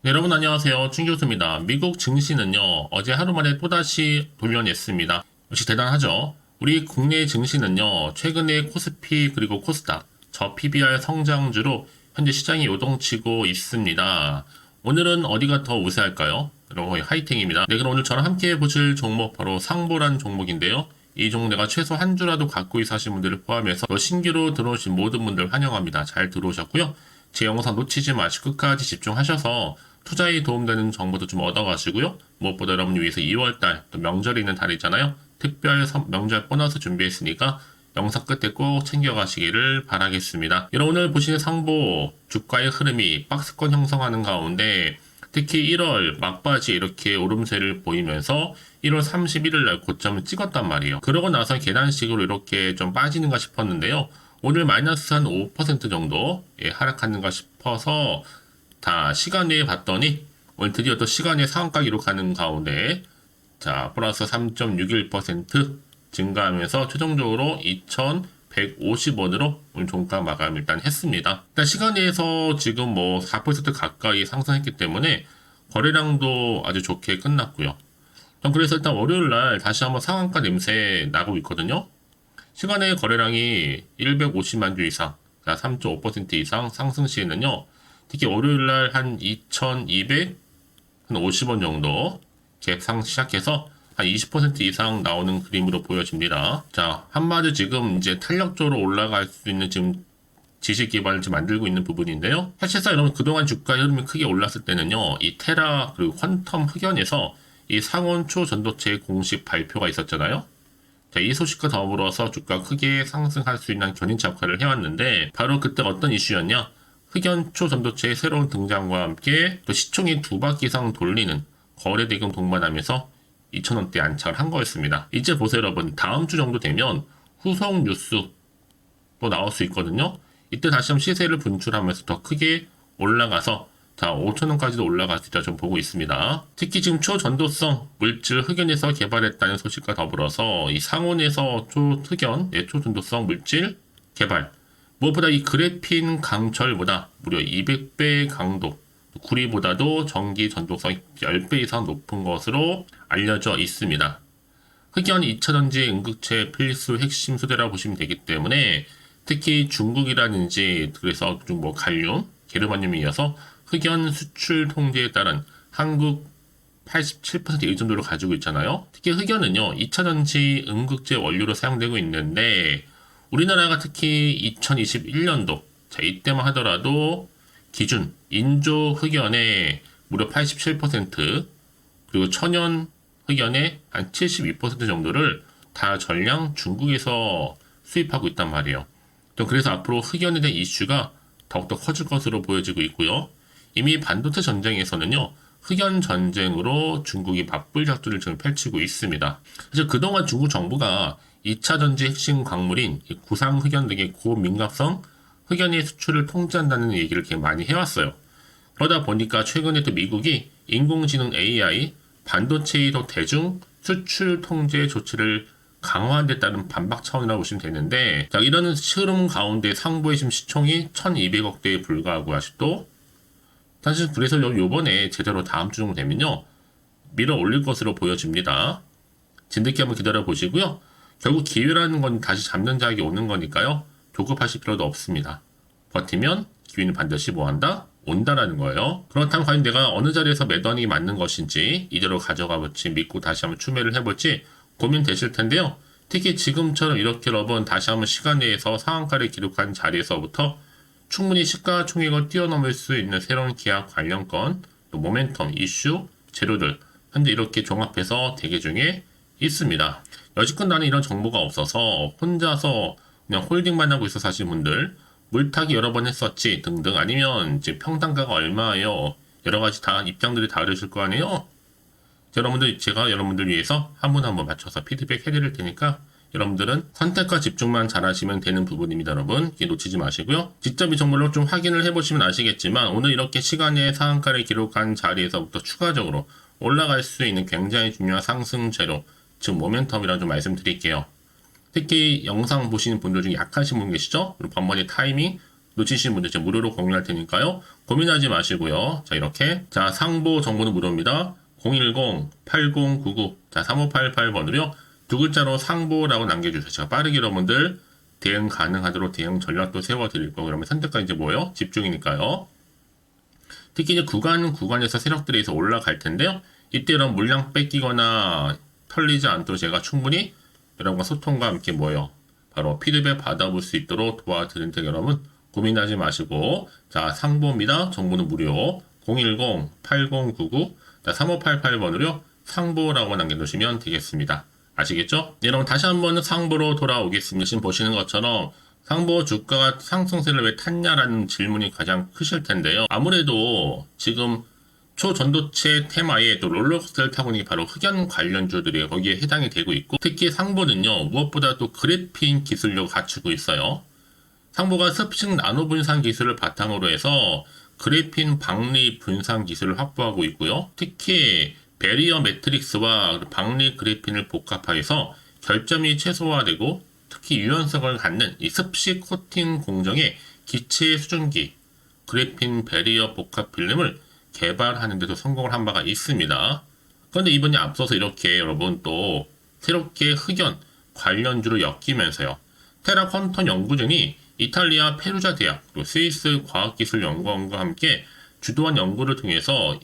네, 여러분 안녕하세요. 춘 교수입니다. 미국 증시는요, 어제 하루 만에 또다시 돌려냈습니다. 역시 대단하죠? 우리 국내 증시는요, 최근에 코스피 그리고 코스닥, 저 PBR 성장주로 현재 시장이 요동치고 있습니다. 오늘은 어디가 더 우세할까요? 여러분 화이팅입니다. 네, 그럼 오늘 저랑 함께 해보실 종목 바로 상보란 종목인데요. 이 종목 내가 최소 한 주라도 갖고 있어 하신 분들을 포함해서 신규로 들어오신 모든 분들 환영합니다. 잘 들어오셨고요. 제 영상 놓치지 마시고 끝까지 집중하셔서 투자에 도움되는 정보도 좀 얻어가시고요. 무엇보다 여러분을 위해서 2월달 또 명절이 있는 달이잖아요. 특별 명절 보너스 준비했으니까 영상 끝에 꼭 챙겨가시기를 바라겠습니다. 여러분 오늘 보시는 상보 주가의 흐름이 박스권 형성하는 가운데 특히 1월 막바지 이렇게 오름세를 보이면서 1월 31일 날 고점을 찍었단 말이에요. 그러고 나서 계단식으로 이렇게 좀 빠지는가 싶었는데요. 오늘 마이너스 한 5% 정도 하락하는가 싶어서 다 시간 내에 봤더니 오늘 드디어 또 시간 내 상한가 기록하는 가운데 자 플러스 3.61% 증가하면서 최종적으로 2,150원으로 오늘 종가 마감 일단 했습니다. 일단 시간 내에서 지금 뭐 4% 가까이 상승했기 때문에 거래량도 아주 좋게 끝났고요. 그래서 일단 월요일 날 다시 한번 상한가 냄새 나고 있거든요. 시간의 거래량이 150만 주 이상, 3.5% 이상 상승 시에는요. 특히 월요일날 한 2,250원 정도 갭상 시작해서 한 20% 이상 나오는 그림으로 보여집니다. 자, 한마디 지금 이제 탄력적으로 올라갈 수 있는 지금 지식 기반을 지금 만들고 있는 부분인데요. 사실상 여러분 그동안 주가 흐름이 크게 올랐을 때는요. 이 테라 그리고 퀀텀 흑연에서 이 상온 초전도체 공식 발표가 있었잖아요. 자, 이 소식과 더불어서 주가 크게 상승할 수 있는 견인차 역할을 해왔는데 바로 그때 어떤 이슈였냐? 흑연 초전도체의 새로운 등장과 함께 또 시총이 2바퀴 이상 돌리는 거래 대금 동반하면서 2,000원대 안착을 한 거였습니다. 이제 보세요 여러분. 다음 주 정도 되면 후속 뉴스 또 나올 수 있거든요. 이때 다시 한번 시세를 분출하면서 더 크게 올라가서 자 5,000원까지도 올라갈 수 있다 좀 보고 있습니다. 특히 지금 초전도성 물질 흑연에서 개발했다는 소식과 더불어서 이 상온에서 초흑연, 초전도성 물질 개발 무엇보다 이 그래핀 강철보다 무려 200배 강도, 구리보다도 전기 전도성이 10배 이상 높은 것으로 알려져 있습니다. 흑연 2차전지 응급체 필수 핵심 소재라고 보시면 되기 때문에 특히 중국이라든지 그래서 좀 뭐 갈륨, 게르마늄에 이어서 흑연 수출 통제에 따른 한국 87% 의존도를 가지고 있잖아요. 특히 흑연은요 2차전지 응급제 원료로 사용되고 있는데 우리나라가 특히 2021년도 자 이때만 하더라도 기준 인조 흑연의 무려 87% 그리고 천연 흑연의 한 72% 정도를 다 전량 중국에서 수입하고 있단 말이에요. 또 그래서 앞으로 흑연에 대한 이슈가 더욱더 커질 것으로 보여지고 있고요. 이미 반도체 전쟁에서는요. 흑연 전쟁으로 중국이 맞불 작전을 지금 펼치고 있습니다. 사실 그동안 중국 정부가 2차 전지 핵심 광물인 구상 흑연 등의 고민감성 흑연의 수출을 통제한다는 얘기를 이렇게 많이 해왔어요. 그러다 보니까 최근에 또 미국이 인공지능 AI, 반도체의 대중 수출 통제 조치를 강화한 데 따른 반박 차원이라고 보시면 되는데 자 이런 흐름 가운데 상보의 지금 시총이 1,200억대에 불과하고 아직도 사실 그래서 요번에 제대로 다음 주 정도 되면요 밀어 올릴 것으로 보여집니다. 진득히 한번 기다려 보시고요. 결국 기회라는 건 다시 잡는 자에게 오는 거니까요. 조급하실 필요도 없습니다. 버티면 기회는 반드시 뭐한다? 온다라는 거예요. 그렇다면 과연 내가 어느 자리에서 매도하는 게 맞는 것인지 이대로 가져가 볼지 믿고 다시 한번 추매를 해볼지 고민되실 텐데요. 특히 지금처럼 이렇게 여러분 다시 한번 시간 내에서 상한가를 기록한 자리에서부터 충분히 시가총액을 뛰어넘을 수 있는 새로운 계약 관련권, 또 모멘텀, 이슈, 재료들 현재 이렇게 종합해서 대기 중에 있습니다. 여지껏 나는 이런 정보가 없어서 혼자서 그냥 홀딩만 하고 있어 사실 분들 물타기 여러 번 했었지 등등 아니면 이제 평단가가 얼마예요 여러 가지 다 입장들이 다르실 거 아니에요. 제가 여러분들 위해서 한 분 한 분 맞춰서 피드백 해드릴 테니까 여러분들은 선택과 집중만 잘하시면 되는 부분입니다. 여러분 놓치지 마시고요. 직접 이 정보를 좀 확인을 해보시면 아시겠지만 오늘 이렇게 시간의 상한가를 기록한 자리에서부터 추가적으로 올라갈 수 있는 굉장히 중요한 상승 재료 즉 모멘텀이라고 좀 말씀드릴게요. 특히 영상 보시는 분들 중에 약하신 분 계시죠? 그리고 번번이 타이밍 놓치신 분들 제가 무료로 공유할 테니까요. 고민하지 마시고요. 자, 이렇게. 자, 상보 정보는 무료입니다. 010-8099. 자, 3588번으로요. 두 글자로 상보라고 남겨주세요. 제가 빠르게 여러분들 대응 가능하도록 대응 전략도 세워드릴 거고, 그러면 선택과 이제 뭐예요? 집중이니까요. 특히 이제 구간에서 세력들이 있어 올라갈 텐데요. 이때 이런 물량 뺏기거나 털리지 않도록 제가 충분히 여러분과 소통과 함께 뭐예요? 바로 피드백 받아볼 수 있도록 도와드릴 테니 여러분 고민하지 마시고, 자, 상보입니다. 정보는 무료. 010-8099. 자, 3588번으로요. 상보라고 남겨두시면 되겠습니다. 아시겠죠? 네, 여러분 다시 한번 상보로 돌아오겠습니다. 지금 보시는 것처럼 상보 주가가 상승세를 왜 탔냐라는 질문이 가장 크실 텐데요. 아무래도 지금 초전도체 테마에 또 롤러코스터를 타고 있는 게 바로 흑연 관련주들이 거기에 해당이 되고 있고, 특히 상보는요 무엇보다 또 그래핀 기술력을 갖추고 있어요. 상보가 습식 나노 분산 기술을 바탕으로 해서 그래핀 박리 분산 기술을 확보하고 있고요. 특히 베리어 매트릭스와 박리 그래핀을 복합하여서 결점이 최소화되고 특히 유연성을 갖는 이 습식 코팅 공정의 기체 수증기 그래핀 베리어 복합 필름을 개발하는 데도 성공을 한 바가 있습니다. 그런데 이번에 앞서서 이렇게 여러분 또 새롭게 흑연 관련주로 엮이면서요. 테라 퀀텀 연구진이 이탈리아 페루자 대학 또 스위스 과학기술연구원과 함께 주도한 연구를 통해서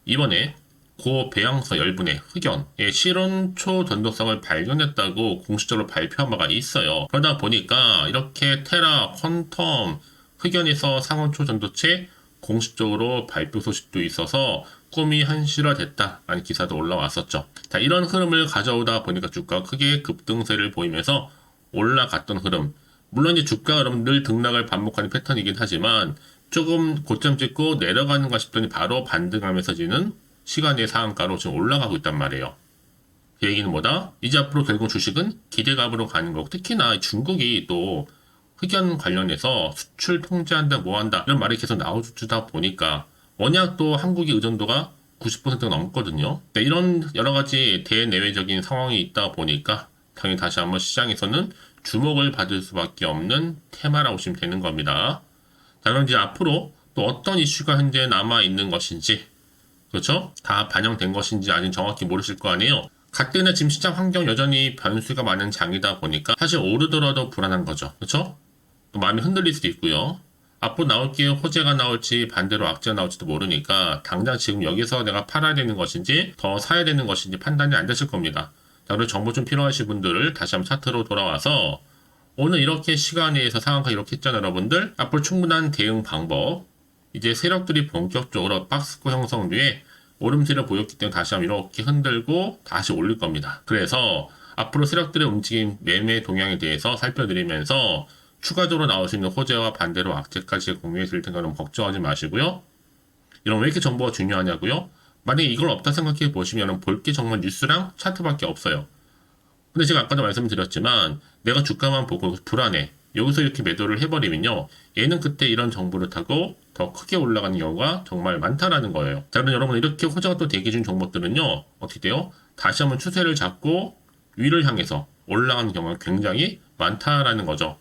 이번에 고배양서 열분의 흑연의 실온 초전도성을 발견했다고 공식적으로 발표한 바가 있어요. 그러다 보니까 이렇게 테라 퀀텀 흑연에서 상온 초전도체 공식적으로 발표 소식도 있어서 꿈이 현실화됐다라는 기사도 올라왔었죠. 자, 이런 흐름을 가져오다 보니까 주가가 크게 급등세를 보이면서 올라갔던 흐름. 물론 이제 주가가 여러분들 등락을 반복하는 패턴이긴 하지만 조금 고점 찍고 내려가는가 싶더니 바로 반등하면서 지는 시간의 상한가로 지금 올라가고 있단 말이에요. 그 얘기는 뭐다? 이제 앞으로 결국 주식은 기대감으로 가는 거고, 특히나 중국이 또 흑연 관련해서 수출 통제한다 뭐한다 이런 말이 계속 나오다 보니까 워낙 또 한국의 의존도가 90%가 넘거든요. 네, 이런 여러 가지 대내외적인 상황이 있다 보니까 당연히 다시 한번 시장에서는 주목을 받을 수밖에 없는 테마라고 보시면 되는 겁니다. 자, 그럼 이제 앞으로 또 어떤 이슈가 현재 남아 있는 것인지, 그렇죠? 다 반영된 것인지 아직 정확히 모르실 거 아니에요. 갓대나 지금 시장 환경 여전히 변수가 많은 장이다 보니까 사실 오르더라도 불안한 거죠. 그렇죠? 또 마음이 흔들릴 수도 있고요. 앞으로 나올 게 호재가 나올지 반대로 악재가 나올지도 모르니까 당장 지금 여기서 내가 팔아야 되는 것인지 더 사야 되는 것인지 판단이 안 되실 겁니다. 자, 그리고 정보 좀 필요하신 분들 다시 한번 차트로 돌아와서 오늘 이렇게 시간에서 상한가 이렇게 했잖아요, 여러분들. 앞으로 충분한 대응 방법. 이제 세력들이 본격적으로 박스권 형성 뒤에 오름세를 보였기 때문에 다시 한번 이렇게 흔들고 다시 올릴 겁니다. 그래서 앞으로 세력들의 움직임, 매매 동향에 대해서 살펴드리면서 추가적으로 나올 수 있는 호재와 반대로 악재까지 공유해 드릴 테니까 너무 걱정하지 마시고요. 이런 왜 이렇게 정보가 중요하냐고요? 만약에 이걸 없다 생각해 보시면 볼 게 정말 뉴스랑 차트밖에 없어요. 근데 제가 아까도 말씀드렸지만 내가 주가만 보고 불안해. 여기서 이렇게 매도를 해버리면요. 얘는 그때 이런 정보를 타고 더 크게 올라가는 경우가 정말 많다라는 거예요. 자, 그럼 여러분 이렇게 호재가 또 대기 중 종목들은요. 어떻게 돼요? 다시 한번 추세를 잡고 위를 향해서 올라가는 경우가 굉장히 많다라는 거죠.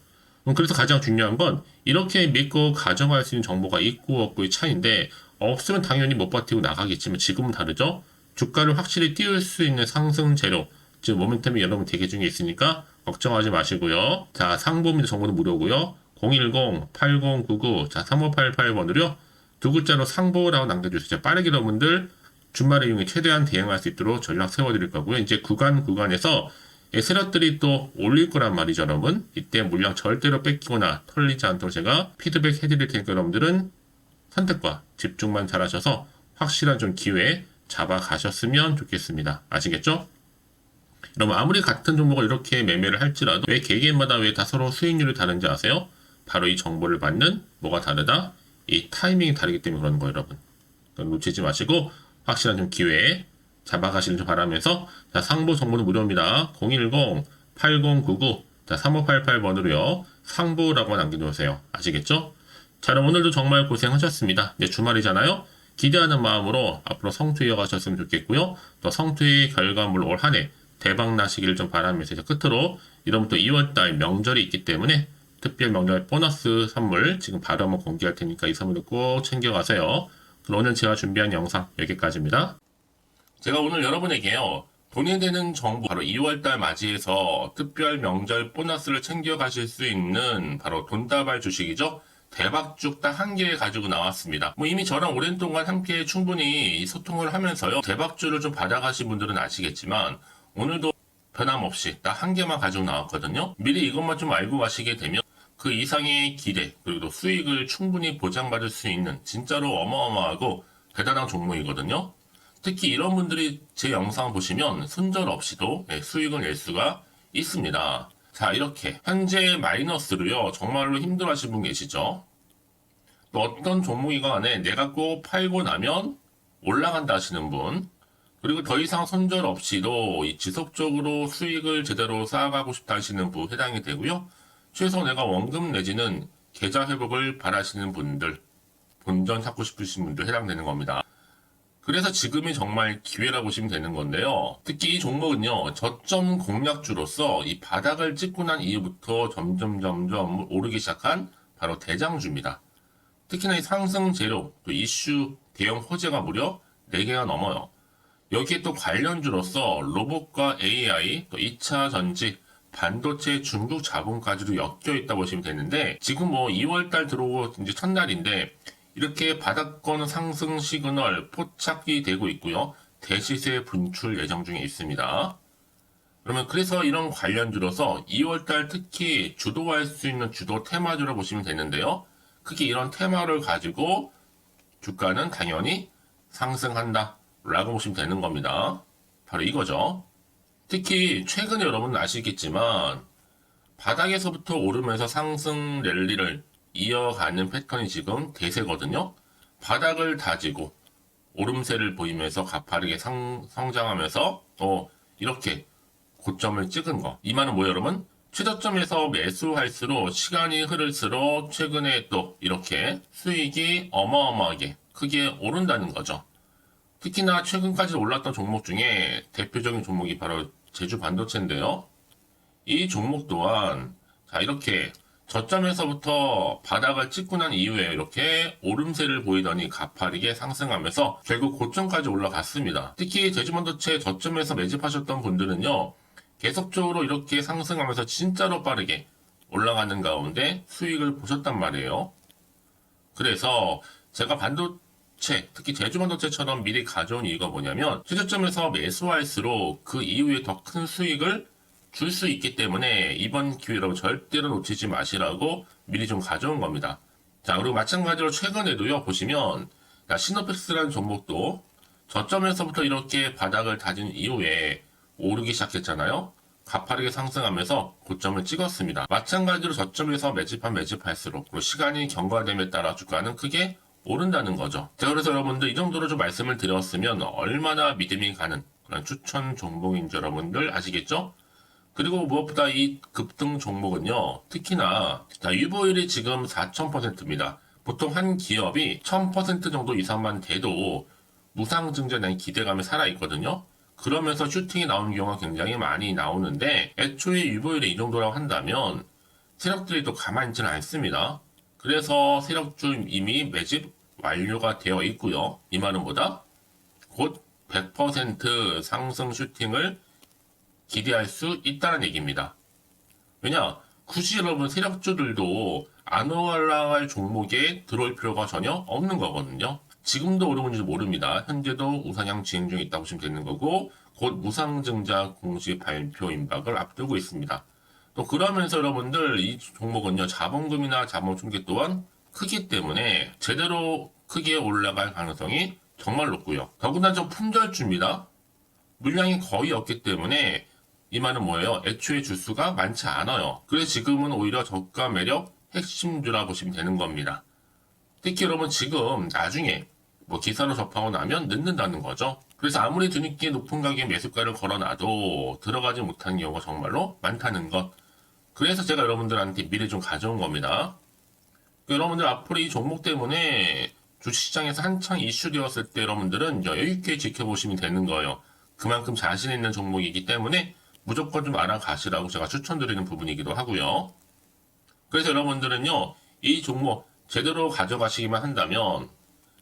그래서 가장 중요한 건 이렇게 믿고 가져갈 수 있는 정보가 있고 없고의 차이인데, 없으면 당연히 못 버티고 나가겠지만 지금은 다르죠. 주가를 확실히 띄울 수 있는 상승 재료, 즉 모멘텀이 여러분 대기 중에 있으니까 걱정하지 마시고요. 자, 상보입니다. 정보는 무료고요. 010-8099 자 3588번으로요. 두 글자로 상보라고 남겨주세요. 빠르게 여러분들 주말에 이용해 최대한 대응할 수 있도록 전략 세워드릴 거고요. 이제 구간에서 세력들이 또 올릴 거란 말이죠, 여러분. 이때 물량 절대로 뺏기거나 털리지 않도록 제가 피드백 해드릴 테니까 여러분들은 선택과 집중만 잘하셔서 확실한 좀 기회 잡아가셨으면 좋겠습니다. 아시겠죠? 여러분 아무리 같은 종목을 이렇게 매매를 할지라도 왜 개개인마다 왜 다 서로 수익률이 다른지 아세요? 바로 이 정보를 받는 뭐가 다르다? 이 타이밍이 다르기 때문에 그러는 거예요, 여러분. 놓치지 마시고 확실한 좀 기회 잡아가시길 좀 바라면서, 자, 상보 정보는 무료입니다. 010-8099 자 3588번으로요. 상보라고 남겨놓으세요. 아시겠죠? 자, 그럼 오늘도 정말 고생하셨습니다. 이제 주말이잖아요. 기대하는 마음으로 앞으로 성투 이어가셨으면 좋겠고요. 또 성투의 결과물 올 한 해 대박 나시길 좀 바라면서 이제 끝으로 이러면 또 2월달 명절이 있기 때문에 특별 명절 보너스 선물 지금 바로 한번 공개할 테니까 이 선물도 꼭 챙겨가세요. 그럼 오늘 제가 준비한 영상 여기까지입니다. 제가 오늘 여러분에게요. 돈이 되는 정보 바로 2월달 맞이해서 특별 명절 보너스를 챙겨가실 수 있는 바로 돈다발 주식이죠. 대박죽 딱 한 개 가지고 나왔습니다. 뭐 이미 저랑 오랜 동안 함께 충분히 소통을 하면서요. 대박주를 좀 받아가신 분들은 아시겠지만 오늘도 변함없이 딱 한 개만 가지고 나왔거든요. 미리 이것만 좀 알고 가시게 되면 그 이상의 기대 그리고 수익을 충분히 보장받을 수 있는 진짜로 어마어마하고 대단한 종목이거든요. 특히 이런 분들이 제 영상 보시면 손절 없이도 수익을 낼 수가 있습니다. 자, 이렇게 현재 마이너스로요. 정말로 힘들어하시는 분 계시죠? 또 어떤 종목이건 간에 내가 꼭 팔고 나면 올라간다 하시는 분, 그리고 더 이상 손절 없이도 지속적으로 수익을 제대로 쌓아가고 싶다 하시는 분 해당이 되고요. 최소 내가 원금 내지는 계좌 회복을 바라시는 분들, 본전 찾고 싶으신 분들 해당되는 겁니다. 그래서 지금이 정말 기회라고 보시면 되는 건데요. 특히 이 종목은요, 저점 공략주로서 이 바닥을 찍고 난 이후부터 점점 오르기 시작한 바로 대장주입니다. 특히나 이 상승 재료, 또 이슈, 대형 호재가 무려 4개가 넘어요. 여기에 또 관련주로서 로봇과 AI, 또 2차 전지, 반도체 중국 자본까지도 엮여 있다 보시면 되는데, 지금 뭐 2월달 들어오고 이제 첫날인데, 이렇게 바닥권 상승 시그널 포착이 되고 있고요. 대시세 분출 예정 중에 있습니다. 그러면 그래서 이런 관련주로서 2월달 특히 주도할 수 있는 주도 테마주로 보시면 되는데요. 크게 이런 테마를 가지고 주가는 당연히 상승한다 라고 보시면 되는 겁니다. 바로 이거죠. 특히 최근에 여러분 아시겠지만 바닥에서부터 오르면서 상승 랠리를 이어가는 패턴이 지금 대세거든요. 바닥을 다지고 오름세를 보이면서 가파르게 성장하면서 이렇게 고점을 찍은 거. 이 말은 뭐예요, 여러분? 최저점에서 매수할수록 시간이 흐를수록 최근에 또 이렇게 수익이 어마어마하게 크게 오른다는 거죠. 특히나 최근까지 올랐던 종목 중에 대표적인 종목이 바로 제주 반도체인데요. 이 종목 또한 자 이렇게 저점에서부터 바닥을 찍고 난 이후에 이렇게 오름세를 보이더니 가파르게 상승하면서 결국 고점까지 올라갔습니다. 특히 제주반도체 저점에서 매집하셨던 분들은요. 계속적으로 이렇게 상승하면서 진짜로 빠르게 올라가는 가운데 수익을 보셨단 말이에요. 그래서 제가 반도체, 특히 제주반도체처럼 미리 가져온 이유가 뭐냐면 최저점에서 매수할수록 그 이후에 더 큰 수익을 줄 수 있기 때문에 이번 기회로 절대로 놓치지 마시라고 미리 좀 가져온 겁니다. 자, 그리고 마찬가지로 최근에도요, 보시면, 시노펙스라는 종목도 저점에서부터 이렇게 바닥을 다진 이후에 오르기 시작했잖아요. 가파르게 상승하면서 고점을 찍었습니다. 마찬가지로 저점에서 매집할수록 그리고 시간이 경과됨에 따라 주가는 크게 오른다는 거죠. 자, 그래서 여러분들 이 정도로 좀 말씀을 드렸으면 얼마나 믿음이 가는 그런 추천 종목인지 여러분들 아시겠죠? 그리고 무엇보다 이 급등 종목은요, 특히나, 유보율이 지금 4000%입니다. 보통 한 기업이 1000% 정도 이상만 돼도 무상증자에 대한 기대감이 살아있거든요. 그러면서 슈팅이 나오는 경우가 굉장히 많이 나오는데, 애초에 유보율이 이 정도라고 한다면, 세력들이 또 가만히 있지는 않습니다. 그래서 세력주 이미 매집 완료가 되어 있고요. 이 말은 뭐다? 곧 100% 상승 슈팅을 기대할 수 있다는 얘기입니다. 왜냐? 굳이 여러분 세력주들도 안 올라갈 종목에 들어올 필요가 전혀 없는 거거든요. 지금도 오르는지 모릅니다. 현재도 우상향 진행 중에 있다고 보시면 되는 거고 곧 무상증자 공시 발표 임박을 앞두고 있습니다. 또 그러면서 여러분들 이 종목은요. 자본금이나 자본총계 또한 크기 때문에 제대로 크게 올라갈 가능성이 정말 높고요. 더군다나 좀 품절주입니다. 물량이 거의 없기 때문에 이 말은 뭐예요? 애초에 주수가 많지 않아요. 그래서 지금은 오히려 저가 매력 핵심주라 보시면 되는 겁니다. 특히 여러분 지금 나중에 뭐 기사로 접하고 나면 늦는다는 거죠. 그래서 아무리 뒤늦게 높은 가격에 매수가를 걸어놔도 들어가지 못하는 경우가 정말로 많다는 것. 그래서 제가 여러분들한테 미리 좀 가져온 겁니다. 여러분들 앞으로 이 종목 때문에 주식시장에서 한창 이슈되었을 때 여러분들은 여유있게 지켜보시면 되는 거예요. 그만큼 자신 있는 종목이기 때문에 무조건 좀 알아가시라고 제가 추천드리는 부분이기도 하고요. 그래서 여러분들은요, 이 종목 제대로 가져가시기만 한다면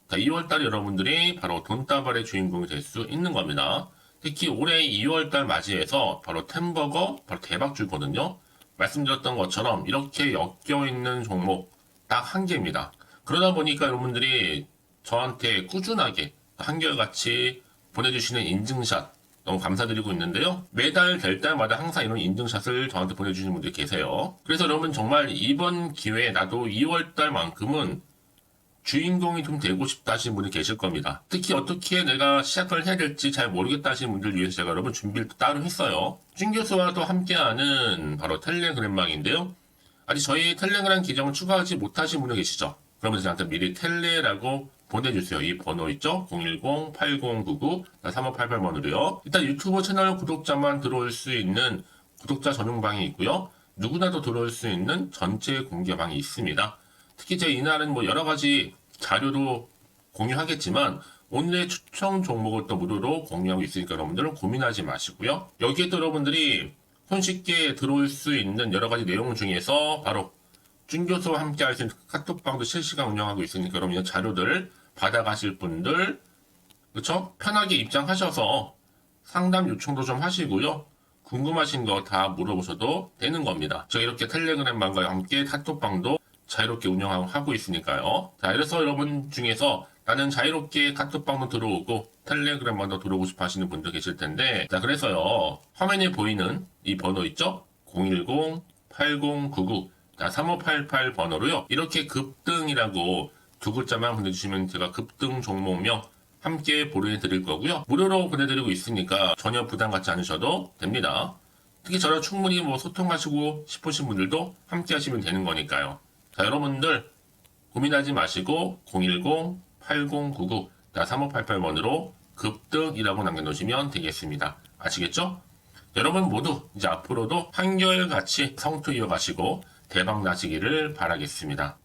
2월달에 여러분들이 바로 돈다발의 주인공이 될 수 있는 겁니다. 특히 올해 2월달 맞이해서 바로 템버거 바로 대박주거든요. 말씀드렸던 것처럼 이렇게 엮여있는 종목 딱 한 개입니다. 그러다 보니까 여러분들이 저한테 꾸준하게 한결같이 보내주시는 인증샷 너무 감사드리고 있는데요. 매달 될 때마다 항상 이런 인증샷을 저한테 보내주시는 분들이 계세요. 그래서 여러분 정말 이번 기회에 나도 2월달만큼은 주인공이 좀 되고 싶다 하시는 분이 계실 겁니다. 특히 어떻게 내가 시작을 해야 될지 잘 모르겠다 하시는 분들 위해서 제가 여러분 준비를 따로 했어요. 준 교수와도 함께하는 바로 텔레그램망인데요. 아직 저희 텔레그램 계정을 추가하지 못하신 분들 계시죠? 그러면 저한테 미리 텔레라고 보내주세요. 이 번호 있죠? 010-8099-3588번으로요. 일단 유튜브 채널 구독자만 들어올 수 있는 구독자 전용방이 있고요. 누구나도 들어올 수 있는 전체 공개방이 있습니다. 특히 제 이날은 뭐 여러 가지 자료도 공유하겠지만 오늘의 추천 종목을 또 무료로 공유하고 있으니까 여러분들은 고민하지 마시고요. 여기에 또 여러분들이 손쉽게 들어올 수 있는 여러 가지 내용 중에서 바로 준 교수와 함께 할 수 있는 카톡방도 실시간 운영하고 있으니까 여러분 이 자료들 받아가실 분들 그쵸? 편하게 입장하셔서 상담 요청도 좀 하시고요. 궁금하신 거 다 물어보셔도 되는 겁니다. 제가 이렇게 텔레그램방과 함께 카톡방도 자유롭게 운영하고 있으니까요. 자, 그래서 여러분 중에서 나는 자유롭게 카톡방도 들어오고 텔레그램방도 들어오고 싶어 하시는 분들 계실 텐데, 자, 그래서요, 화면에 보이는 이 번호 있죠? 010-8099-3588 번호로요, 이렇게 급등이라고 두 글자만 보내주시면 제가 급등 종목명 함께 보내드릴 거고요. 무료로 보내드리고 있으니까 전혀 부담 갖지 않으셔도 됩니다. 특히 저랑 충분히 뭐 소통하시고 싶으신 분들도 함께 하시면 되는 거니까요. 자, 여러분들 고민하지 마시고 010-8099-3588번으로 급등이라고 남겨놓으시면 되겠습니다. 아시겠죠? 여러분 모두 이제 앞으로도 한결같이 성투 이어가시고 대박 나시기를 바라겠습니다.